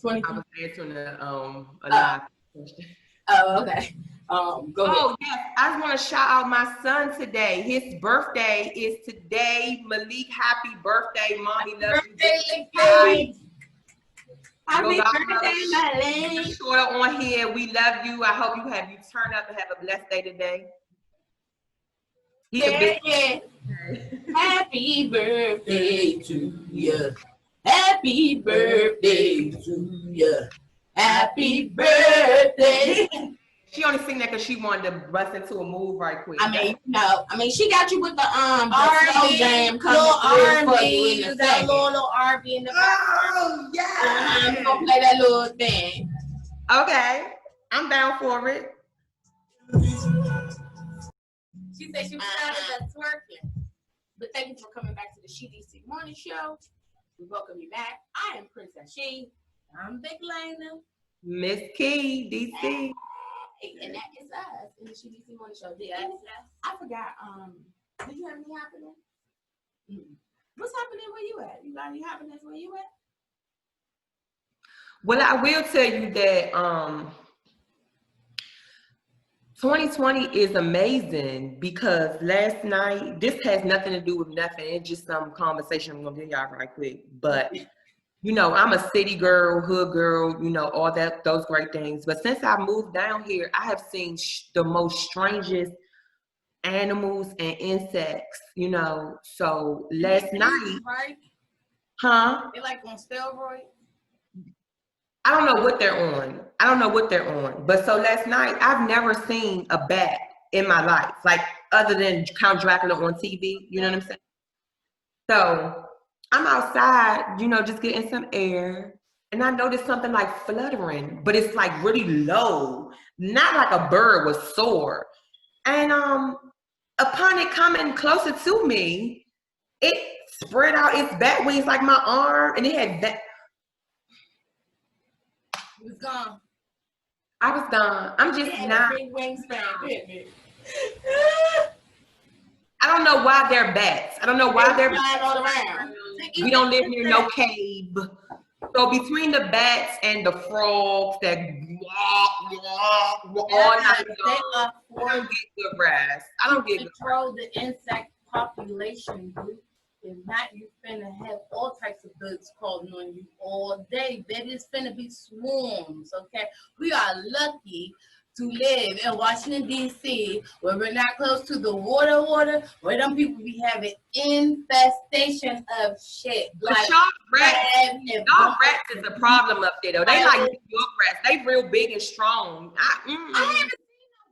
20. I was answering a live question. Oh, okay. Go ahead. Oh, yes. I just want to shout out my son today. His birthday is today. Malik, happy birthday, Mommy. Love you. Happy birthday, Malik. Short on here. We love you. I hope you turn up and have a blessed day today. Happy birthday to you. Happy birthday to you. Happy birthday. She only sing that because she wanted to bust into a move right quick. I mean, no. I mean, she got you with the slow jam little R&B. You got a little R&B in the back. Oh, yeah. You gonna play that little thing. Okay. I'm down for it. She said she was tired of twerking. But thank you for coming back to the Shee DC Morning Show. We welcome you back. I am Princess Shee. I'm Big Lena. Miss Kee DC. And that is us in the Shee DC Morning Show. Yes. I forgot. Did you have any happening? What's happening where you at? You got any happenings where you at? Well, I will tell you that 2020 is amazing because last night, this has nothing to do with nothing. It's just some conversation I'm gonna give y'all right quick. But you know, I'm a city girl, hood girl, you know, all that, those great things. But since I moved down here, I have seen the most strangest animals and insects, you know. So last night, right? huh? They like on steroids. I don't know what they're on. But so last night, I've never seen a bat in my life, like other than Count Dracula on TV. You know what I'm saying? So I'm outside, you know, just getting some air, and I noticed something like fluttering, but it's like really low, not like a bird was soar. And upon it coming closer to me, it spread out its bat wings like my arm, and it had that. It was gone. I was gone. I'm just not. Big wingspan, didn't it? I don't know why they're bats. I don't know why they're flying all around. We don't live near no cave. So between the bats and the frogs that walk all night long, I don't get good rest. I don't get good rest. Control the insect population, dude. If not, you finna have all types of birds calling on you all day. Baby, it's finna be swarms, okay? We are lucky to live in Washington, D.C., where we're not close to the water, where them people be having infestation of shit. Like y'all rats is a problem up there, though. They like New York rats. They real big and strong. I haven't seen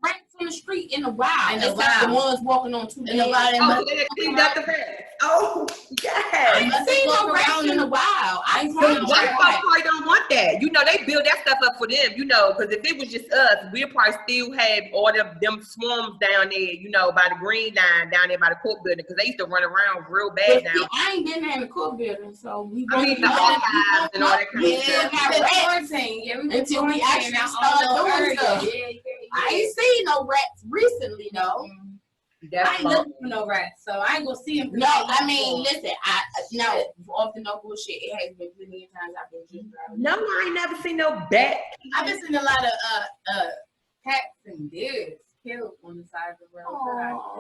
rats on the street in a while. And it's like the ones walking on two legs. Oh, they cleaned up the rats. Oh, yes. I ain't seen no rats in a while. I ain't seen white folks probably don't want that. You know, they build that stuff up for them, you know, because if it was just us, we'd probably still have all them swarms down there, you know, by the green line down there by the court building, because they used to run around real bad down there. I ain't been there in the court building, so we the archives and all that kind of stuff. Until we actually start doing stuff. I ain't seen no rats recently, though. I ain't looking for no rats, so I ain't gonna see them. No, I mean, listen, off the no bullshit, it has been plenty of times I've been just driving. No, I ain't never seen no bat. I've been seeing a lot of cats and deers killed on the side of the road.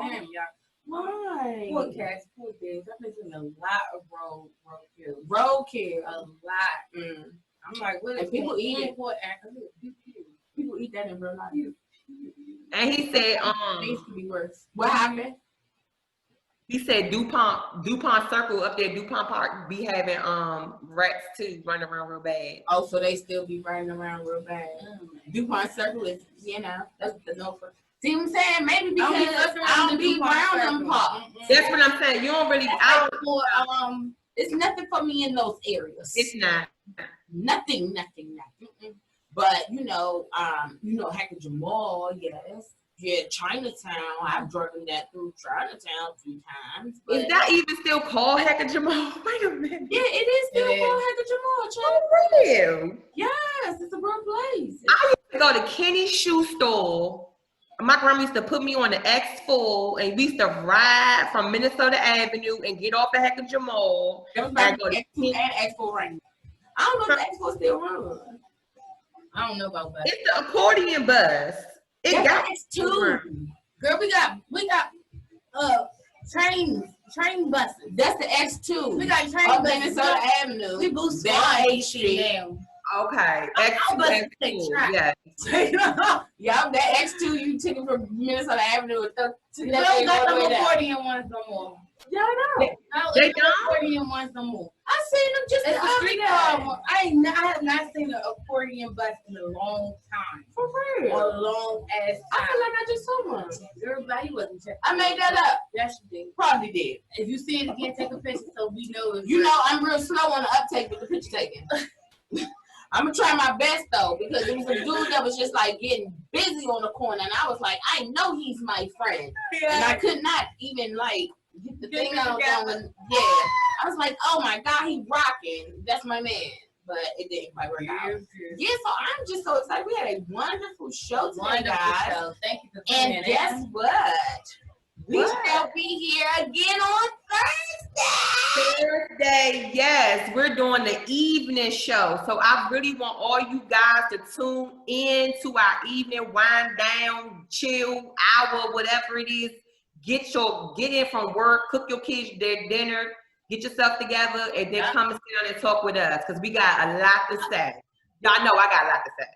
Damn, y'all. Why? Poor cats, poor deers. I've been seeing a lot of road kills. Roadkill. A lot. I'm like, what is people eat it? People eat that in real life. And he said, things could be worse. What happened? He said DuPont Circle up there, DuPont Park, be having rats too running around real bad. Oh, so they still be running around real bad. DuPont Circle is, you know, that's the Norfolk. See what I'm saying? Maybe because I don't be around them parts. That's what I'm saying. You don't really. It's nothing for me in those areas. It's not. Nothing. But you know, Hackett Mall, yes. Yeah, Chinatown. I've driven that through Chinatown a few times. Is that even still called Hackett Mall? Wait a minute. Yeah, it is still called Hackett Mall. Oh, really? Yes, it's a real place. I used to go to Kenny's shoe store. My grandma used to put me on the X4, and we used to ride from Minnesota Avenue and get off at Hackett Mall. And go to X2 and X4 right now. I don't know if the X4 still runs. I don't know about that. It's the accordion bus. It got X2. Girl, we got train buses. That's the X2. We got train buses. Minnesota Avenue. We boost that down. Okay. X2. Yeah. Yup, that X2 you took it from Minnesota Avenue. We don't got no accordion ones no more. Y'all know. They don't? Accordion ones no more. I seen them just It's the a other street day. car. I have not seen an accordion bus in a long time. For A real. long ass time. I feel like I just saw one. Everybody wasn't checking. I made that up. Yes, you did. Probably did. If you see it again, take a picture so we know. You know, I'm real slow on the uptake with the picture taking. I'm gonna try my best though, because it was a dude that was just like getting busy on the corner, and I was like, I know he's my friend, and I could not even like get the thing out down. Yeah, I was like, oh my god, he rocking. That's my man, but it didn't quite work out. Yeah, so I'm just so excited. We had a wonderful show today, guys. Show. Thank you for And coming guess what? We shall be here again on Thursday, yes. We're doing the evening show. So I really want all you guys to tune in to our evening wind down, chill hour, whatever it is. Get in from work, cook your kids their dinner, get yourself together, and then come and sit down and talk with us, because we got a lot to say. Y'all know I got a lot to say.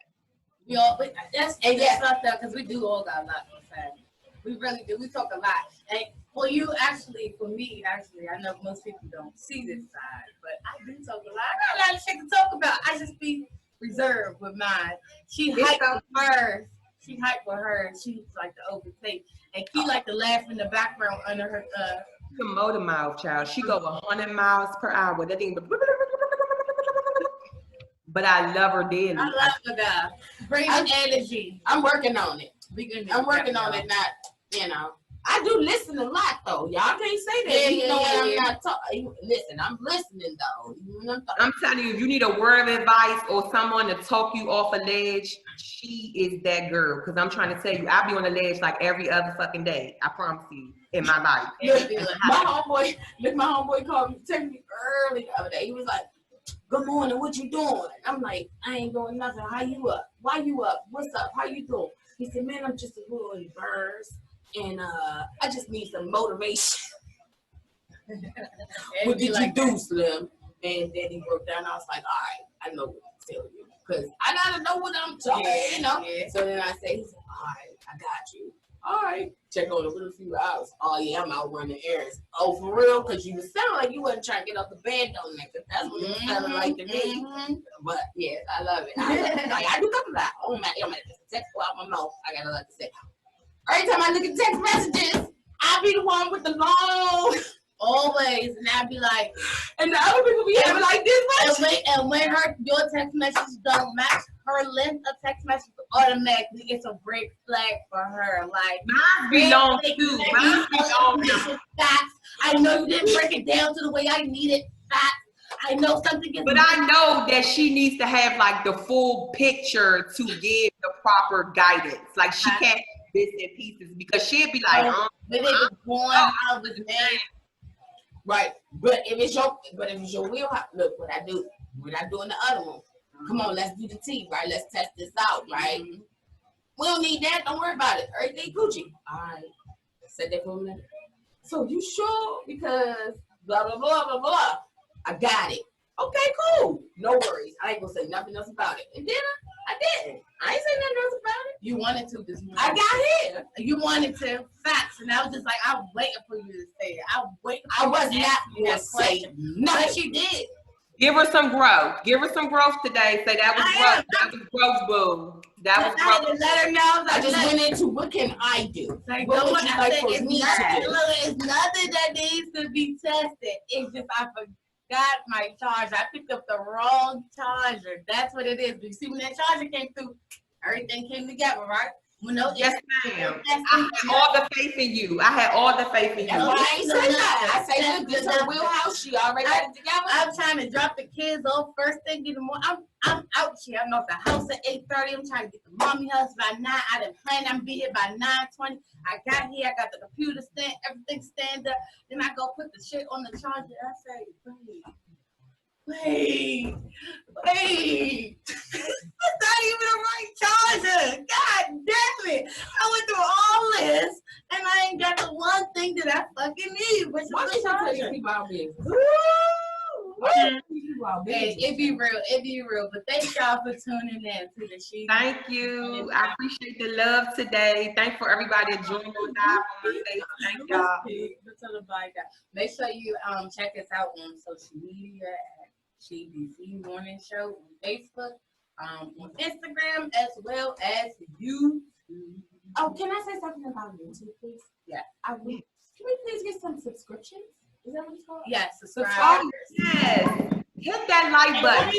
We all, but that's fucked up, because we do all got a lot to say. We really do. We talk a lot. And for you, for me, I know most people don't see this side, but I do talk a lot. I got a lot of shit to talk about. I just be reserved with mine. She hyped for hers. She hyped for hers. She's like to overtake. And Kee like to laugh in the background under her. The motor mouth, child. She go 100 miles per hour. That thing. But I love her dearly. I love the guy. Bring the energy. I'm working on it. I'm working on it. Not, I do listen a lot though. Y'all can't say that. I'm not talking. Listen, I'm listening though. I'm telling you, if you need a word of advice or someone to talk you off a ledge, she is that girl. Because I'm trying to tell you, I'll be on the ledge like every other fucking day. I promise you, in my life. my homeboy called me, texted me early the other day. He was like, "Good morning, what you doing?" I'm like, "I ain't doing nothing. How you up? Why you up? What's up? How you doing?" He said, "Man, I'm just a little embarrassed, and I just need some motivation." What did you do, Slim? And then he broke down. I was like, all right, I know what to tell you, because I gotta know what I'm talking, Yeah. So then I said, he said, all right, I got you. All right, check on it in a few hours. Oh yeah, I'm out running errands. Oh, for real? Because you was sounding like you wasn't trying to get off the bed on that. That's what it was sounding like to me. But yeah, I love it. I do talk about. Oh my, just text go out my mouth. I got a lot to say. Every time I look at text messages, I be the one with the long. Always, and I'd be like, and the other people be having like this much. And when your text messages don't match her length of text messages, automatically it's a break flag for her. Like mine belong too. Mine belong too. I know you didn't break it down to the way I need it. I know something is. But I know that she needs to have like the full picture to give the proper guidance. Like she can't bits and pieces, because she'd be like, but it was born out of his man. Right, but if it's your wheelhouse, look what I do. We're not doing the other one. Come on, let's do the T, right? Let's test this out, right? We don't need that. Don't worry about it. Everything Gucci. All right, said that for a minute. So you sure? Because blah blah blah blah blah. I got it. Okay, cool. No worries. I ain't gonna say nothing else about it. And then I didn't. I ain't say nothing else about it. You wanted to this morning. I got here. You wanted to. Facts. And I was just like, I was waiting for you to say it. I was not going to say nothing. But you did. Give her some growth. Give her some growth today. Say that was growth. That was growth, boo. That was growth. Let her know. I just went into what can I do? Like, what would you like for me to do? It's nothing that needs to be tested. It's just I forgot my charger. I picked up the wrong charger. That's what it is. You see, when that charger came through, everything came together, right? Yes, ma'am. I had all the faith in you. I had all the faith in you. I ain't say that. I say, look, this her wheelhouse. She already got it together. I'm trying to drop the kids off first thing in the morning. I'm out here. I'm off the house at 8:30. I'm trying to get the mommy house by 9. I didn't plan on be here by 9:20. I got here. I got the computer stand, everything stand up. Then I go put the shit on the charger. I say, wait. It's not even the right charger. God damn it. I went through all this and I ain't got the one thing that I fucking need, which is the charger. Woo! Hey, it be real. But thank y'all for tuning in to the Shee. Thank you. I appreciate the love today. Thanks for everybody joining us live on my stage. Thank y'all. Make sure you check us out on social media at Shee DC Morning Show on Facebook, on Instagram, as well as YouTube. Oh, can I say something about YouTube, please? Yeah. Can we please get some subscriptions? Is that what it's called? Yes, subscribe. Oh, yes. Hit that like button.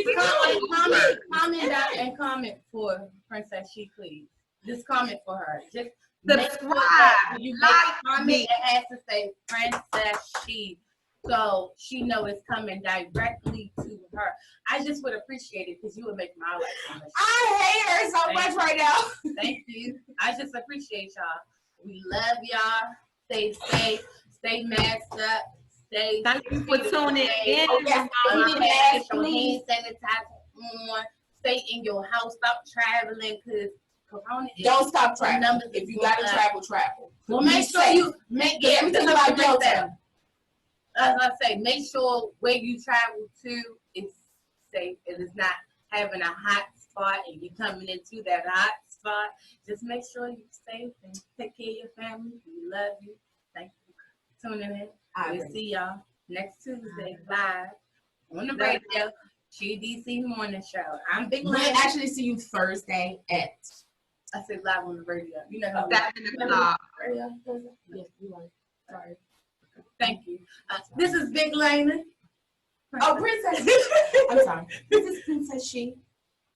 Comment down and comment for Princess Shee, please. Just comment for her. Just subscribe. You Like comment, me. it has to say Princess Shee, so she know it's coming directly to her. I just would appreciate it because you would make my life so much. I hate her so much right now. Thank you. I just appreciate y'all. We love y'all. Stay safe. Stay masked up. Stay. Thank you for tuning in. Get your hand sanitizer on. Stay in your house. Stop traveling because Corona is. Don't stop traveling. If you gotta travel, travel. Well, make sure you make everything about Delta. As I say, make sure where you travel to is safe. It is not having a hot spot and you coming into that hot spot. Just make sure you're safe and take care of your family. We love you. Thank you for tuning in. We'll see y'all next Tuesday live on the radio. Shee DC Morning Show. I'm Big Lynn. We'll actually see you Thursday at. I said live on the radio. You know how Radio. Yes, you are. Sorry. Thank you. This is Big Lane. Oh, Princess. I'm sorry. This is Princess Shee.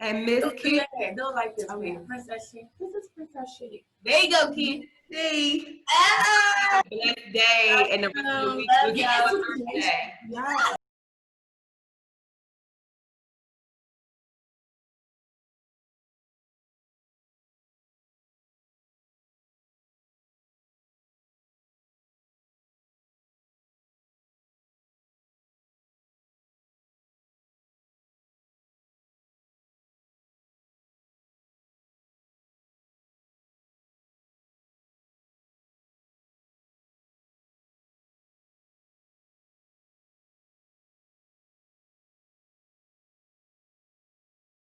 And Miss Kee. Don't like this. Okay. Princess Shee. This is Princess Shee. There you go, Kee. Have a blessed day and the rest of the week. Love y'all. Thursday. Yeah.